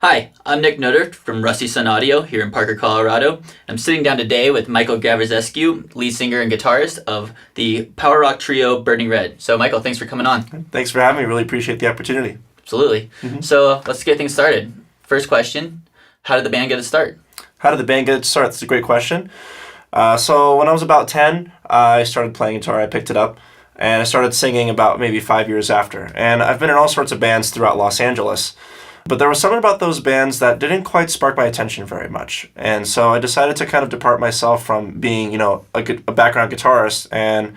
Hi, I'm Nick Nodurft from Rusty Sun Audio here in Parker, Colorado. I'm sitting down today with Michael Gavrizescu, lead singer and guitarist of the power rock trio Burning Red. So, Michael, thanks for coming on. Thanks for having me. Really appreciate the opportunity. Absolutely. So, let's get things started. First question, how did the band get its start? How did the band get its start? That's a great question. So when I was about 10, I started playing guitar. I picked it up, and I started singing about maybe 5 years after. And I've been in all sorts of bands throughout Los Angeles. But there was something about those bands that didn't quite spark my attention very much. And so I decided to kind of depart myself from being, a background guitarist. And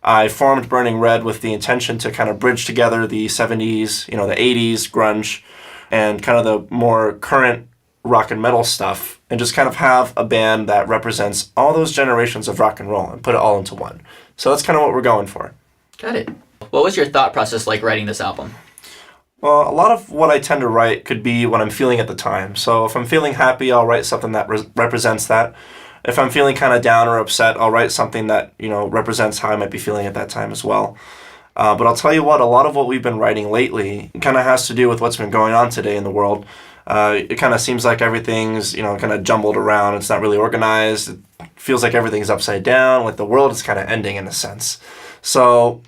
I formed Burning Red with the intention to kind of bridge together the 70s, the 80s, grunge, and kind of the more current rock and metal stuff, and just kind of have a band that represents all those generations of rock and roll and put it all into one. So that's kind of what we're going for. Got it. What was your thought process like writing this album? Well, a lot of what I tend to write could be what I'm feeling at the time. So if I'm feeling happy, I'll write something that represents that. If I'm feeling kind of down or upset, I'll write something that, represents how I might be feeling at that time as well. But I'll tell you what, a lot of what we've been writing lately kind of has to do with what's been going on today in the world. It kind of seems like everything's, kind of jumbled around. It's not really organized. It feels like everything's upside down, like the world is kind of ending in a sense. So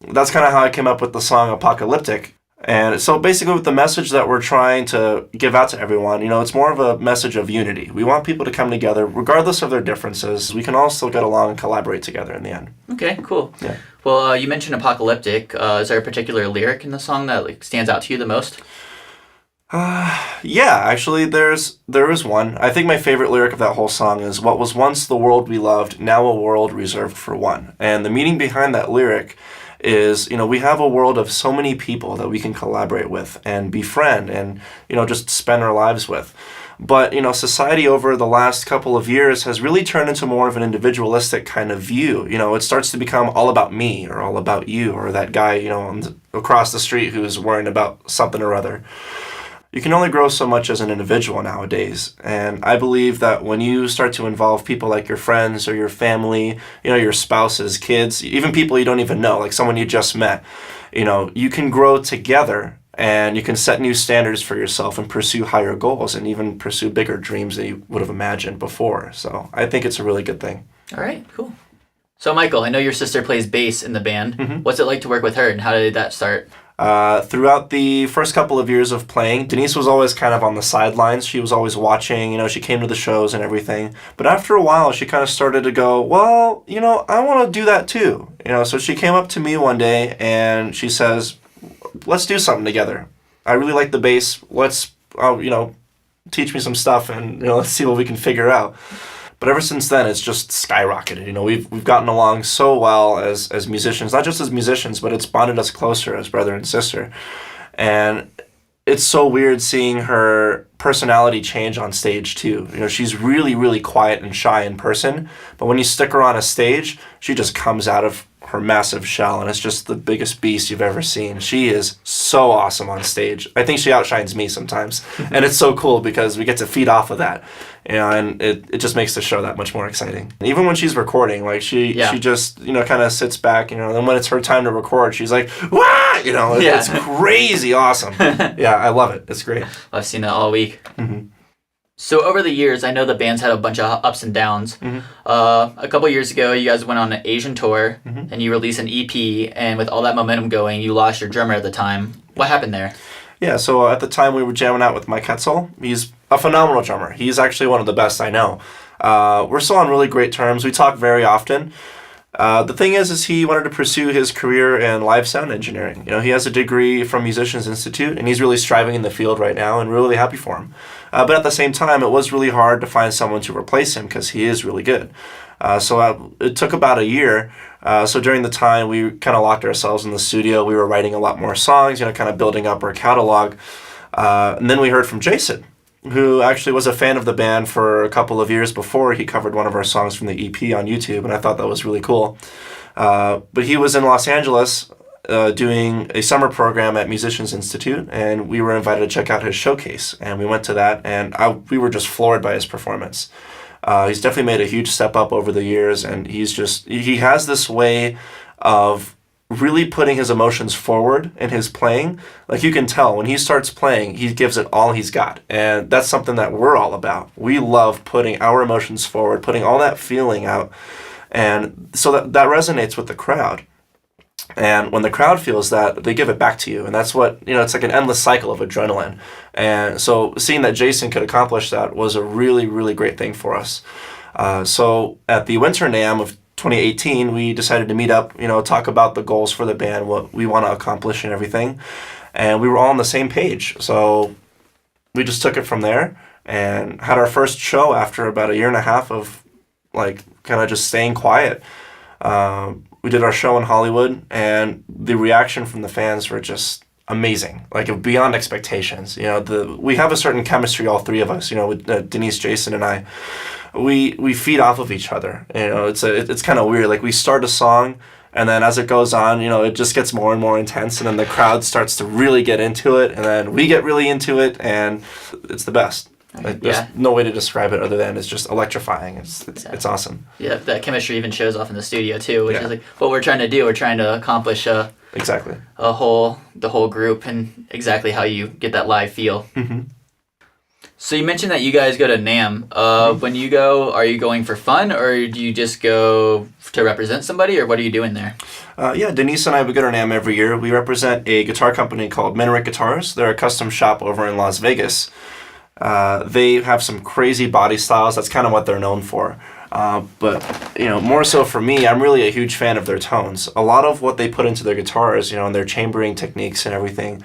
that's kind of how I came up with the song Apocalyptic. And so basically with the message that we're trying to give out to everyone, it's more of a message of unity. We want people to come together regardless of their differences. We can all still get along and collaborate together in the end. Okay, cool. Yeah. Well, you mentioned apocalyptic. Is there a particular lyric in the song that stands out to you the most? Yeah, actually, there is one. I think my favorite lyric of that whole song is, "What was once the world we loved, now a world reserved for one." And the meaning behind that lyric is, we have a world of so many people that we can collaborate with and befriend and, just spend our lives with. But, society over the last couple of years has really turned into more of an individualistic kind of view. It starts to become all about me or all about you or that guy, across the street who's worrying about something or other. You can only grow so much as an individual nowadays, and I believe that when you start to involve people like your friends or your family, your spouses, kids, even people you don't even know, like someone you just met, you can grow together and you can set new standards for yourself and pursue higher goals and even pursue bigger dreams that you would have imagined before. So I think it's a really good thing. All right, cool. So Michael, I know your sister plays bass in the band. Mm-hmm. What's it like to work with her and how did that start? Throughout the first couple of years of playing, Denise was always kind of on the sidelines. She was always watching, she came to the shows and everything. But after a while, she kind of started to go, well, I want to do that too. So she came up to me one day and she says, let's do something together. I really like the bass. Let's, teach me some stuff and, let's see what we can figure out. But ever since then, it's just skyrocketed. We've gotten along so well as musicians, not just as musicians, but it's bonded us closer as brother and sister. And it's so weird seeing her personality change on stage too. She's really, really quiet and shy in person, but when you stick her on a stage, she just comes out of her massive shell, and it's just the biggest beast you've ever seen. She is so awesome on stage. I think she outshines me sometimes, and it's so cool because we get to feed off of that, and it just makes the show that much more exciting. And even when she's recording, like she just kind of sits back, then when it's her time to record, she's like, wah, it's crazy awesome. Yeah, I love it. It's great. I've seen that all week. Mm-hmm. So over the years, I know the band's had a bunch of ups and downs. Mm-hmm. A couple years ago, you guys went on an Asian tour, Mm-hmm. and you released an EP, and with all that momentum going, you lost your drummer at the time. What happened there? Yeah, so at the time we were jamming out with Mike Hetzel. He's a phenomenal drummer. He's actually one of the best I know. We're still on really great terms. We talk very often. The thing is he wanted to pursue his career in live sound engineering. He has a degree from Musicians Institute, and he's really striving in the field right now, and we're really happy for him. But at the same time, it was really hard to find someone to replace him because he is really good. So it took about a year. So during the time, we kind of locked ourselves in the studio. We were writing a lot more songs, kind of building up our catalog. And then we heard from Jason, who actually was a fan of the band for a couple of years before he covered one of our songs from the EP on YouTube, and I thought that was really cool. But he was in Los Angeles doing a summer program at Musicians Institute, and we were invited to check out his showcase, and we went to that, and we were just floored by his performance. He's definitely made a huge step up over the years, and he has this way of really putting his emotions forward in his playing. Like, you can tell when he starts playing, he gives it all he's got. And that's something that we're all about. We love putting our emotions forward, putting all that feeling out. And so that resonates with the crowd. And when the crowd feels that, they give it back to you. And that's what, it's like an endless cycle of adrenaline. And so seeing that Jason could accomplish that was a really, really great thing for us. So at the Winter NAMM of 2018, we decided to meet up, talk about the goals for the band, what we want to accomplish and everything. And we were all on the same page. So we just took it from there and had our first show after about a year and a half of like kind of just staying quiet. We did our show in Hollywood, and the reaction from the fans were just amazing, like beyond expectations. We have a certain chemistry, all three of us, with Denise, Jason, and I. We feed off of each other. It's kind of weird. Like, we start a song, and then as it goes on, it just gets more and more intense, and then the crowd starts to really get into it, and then we get really into it, and it's the best. There's no way to describe it other than it's just electrifying. It's awesome. Yeah, that chemistry even shows off in the studio too, which is like what we're trying to do. We're trying to accomplish exactly the whole group and exactly how you get that live feel. Mm-hmm. So you mentioned that you guys go to NAMM. When you go, are you going for fun, or do you just go to represent somebody, or what are you doing there? Denise and I, we go to NAMM every year. We represent a guitar company called Monroe Guitars. They're a custom shop over in Las Vegas. They have some crazy body styles. That's kind of what they're known for. But more so for me, I'm really a huge fan of their tones. A lot of what they put into their guitars, and their chambering techniques and everything,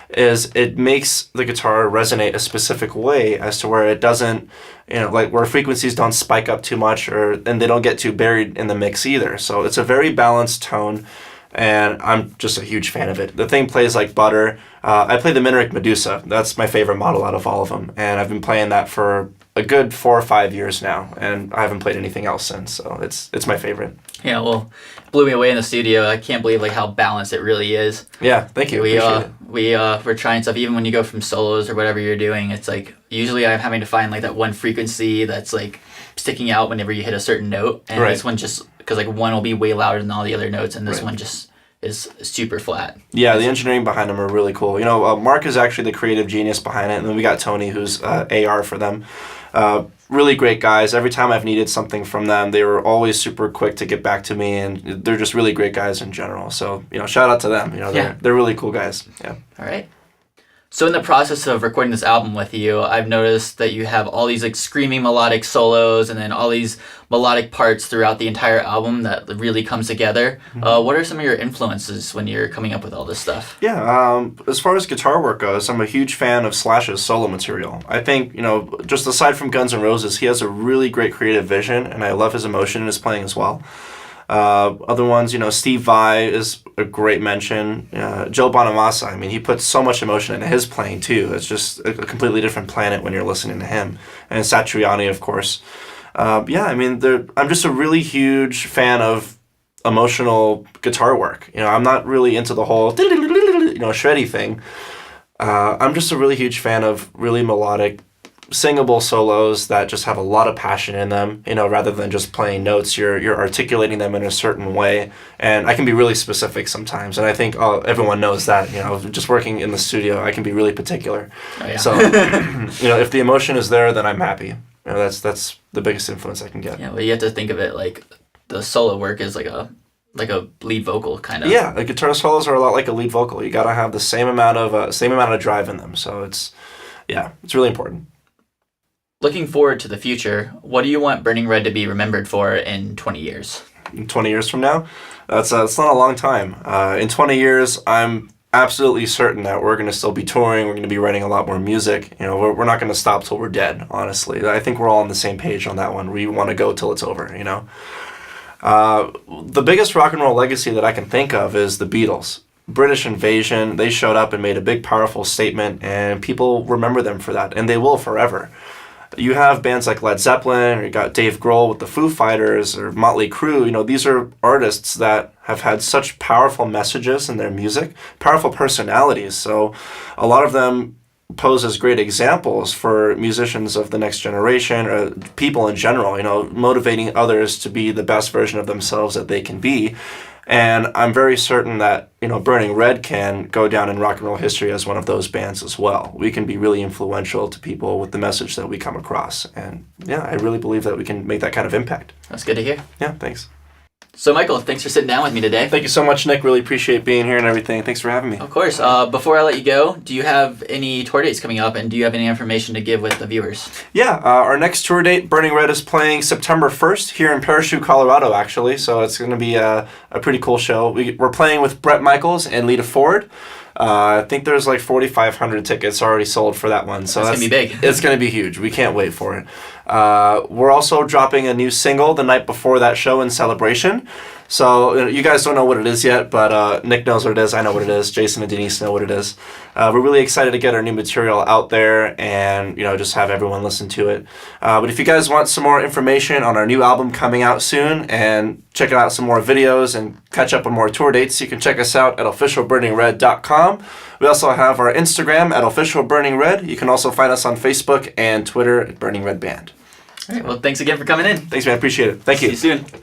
is it makes the guitar resonate a specific way as to where it doesn't, like where frequencies don't spike up too much, and they don't get too buried in the mix either. So it's a very balanced tone, and I'm just a huge fan of it. The thing plays like butter. I play the Mineric Medusa. That's my favorite model out of all of them, and I've been playing that for a good 4 or 5 years now, and I haven't played anything else since. So it's my favorite. Yeah, well, it blew me away in the studio. I can't believe how balanced it really is. Yeah, thank you. Appreciate it. We're trying stuff. Even when you go from solos or whatever you're doing, it's like usually I'm having to find that one frequency that's sticking out whenever you hit a certain note, and this one just because one will be way louder than all the other notes, and this one just is super flat. Yeah, the engineering behind them are really cool. Mark is actually the creative genius behind it, and then we got Tony, who's AR for them. Really great guys. Every time I've needed something from them, they were always super quick to get back to me, and they're just really great guys in general. So, shout out to them. They're really cool guys. Yeah. All right. So in the process of recording this album with you, I've noticed that you have all these screaming melodic solos and then all these melodic parts throughout the entire album that really comes together. Mm-hmm. What are some of your influences when you're coming up with all this stuff? Yeah, as far as guitar work goes, I'm a huge fan of Slash's solo material. I think, just aside from Guns N' Roses, he has a really great creative vision, and I love his emotion in his playing as well. Other ones, Steve Vai is a great mention. Joe Bonamassa, he puts so much emotion into his playing too. It's just a completely different planet when you're listening to him. And Satriani, of course. I'm just a really huge fan of emotional guitar work. I'm not really into the whole shreddy thing. I'm just a really huge fan of really melodic, singable solos that just have a lot of passion in them, rather than just playing notes. You're articulating them in a certain way, and I can be really specific sometimes, and I think everyone knows that. Just working in the studio, I can be really particular. Oh, yeah. So if the emotion is there, then I'm happy. That's the biggest influence I can get. Yeah, well, you have to think of it like the solo work is like a lead vocal kind of. Yeah, the guitar solos are a lot like a lead vocal. You gotta have the same amount of drive in them. So it's really important. Looking forward to the future, what do you want Burning Red to be remembered for in 20 years? 20 years from now? That's not a long time. In 20 years, I'm absolutely certain that we're going to still be touring. We're going to be writing a lot more music. We're not going to stop till we're dead, honestly. I think we're all on the same page on that one. We want to go till it's over, The biggest rock and roll legacy that I can think of is the Beatles. British invasion, they showed up and made a big, powerful statement, and people remember them for that, and they will forever. You have bands like Led Zeppelin, or you got Dave Grohl with the Foo Fighters, or Motley Crue. These are artists that have had such powerful messages in their music, powerful personalities. So a lot of them pose as great examples for musicians of the next generation, or people in general, motivating others to be the best version of themselves that they can be. And I'm very certain that, Burning Red can go down in rock and roll history as one of those bands as well. We can be really influential to people with the message that we come across. And yeah, I really believe that we can make that kind of impact. That's good to hear. Yeah, thanks. So, Michael, thanks for sitting down with me today. Thank you so much, Nick. Really appreciate being here and everything. Thanks for having me. Of course. Before I let you go, do you have any tour dates coming up, and do you have any information to give with the viewers? Yeah, our next tour date, Burning Red, is playing September 1st here in Parachute, Colorado, actually. So it's going to be a pretty cool show. We're playing with Bret Michaels and Lita Ford. I think there's like 4,500 tickets already sold for that one. So that's going to be big. It's going to be huge. We can't wait for it. We're also dropping a new single the night before that show in celebration. So you guys don't know what it is yet, but Nick knows what it is. I know what it is. Jason and Denise know what it is. We're really excited to get our new material out there and just have everyone listen to it. But if you guys want some more information on our new album coming out soon and checking out some more videos and catch up on more tour dates, you can check us out at officialburningred.com. We also have our Instagram at officialburningred. You can also find us on Facebook and Twitter at Burning Red Band. All right. Well, thanks again for coming in. Thanks, man. Appreciate it. Thank you. See you soon.